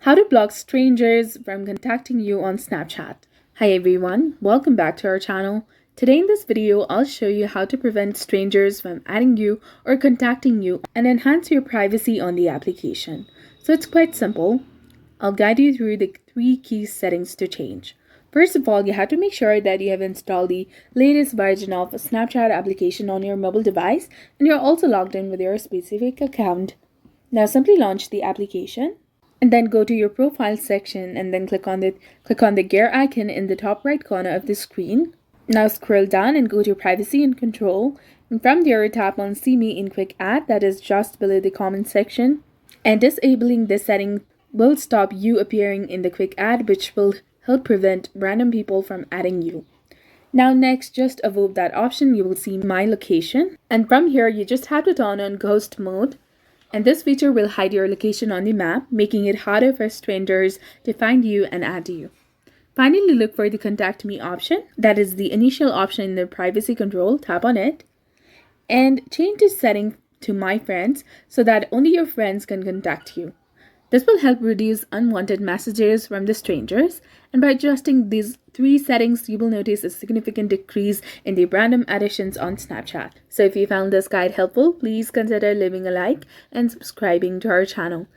How to block strangers from contacting you on Snapchat. Hi everyone, welcome back to our channel. Today in this video, I'll show you how to prevent strangers from adding you or contacting you and enhance your privacy on the application. So it's quite simple. I'll guide you through the 3 key settings to change. First of all, you have to make sure that you have installed the latest version of a Snapchat application on your mobile device and you're also logged in with your specific account. Now simply launch the application and then go to your profile section and then click on the gear icon in the top right corner of the screen. Now scroll down and go to privacy and control, and from there tap on see me in quick add, that is just below the comment section, and disabling this setting will stop you appearing in the quick add, which will help prevent random people from adding you. Now next, just above that option you will see my location, and from here you just have to turn on ghost mode. And this feature will hide your location on the map, making it harder for strangers to find you and add you. Finally, look for the contact me option. That is the initial option in the privacy control. Tap on it and change the setting to my friends so that only your friends can contact you. This will help reduce unwanted messages from the strangers, and by adjusting these 3 settings, you will notice a significant decrease in the random additions on Snapchat. So if you found this guide helpful, please consider leaving a like and subscribing to our channel.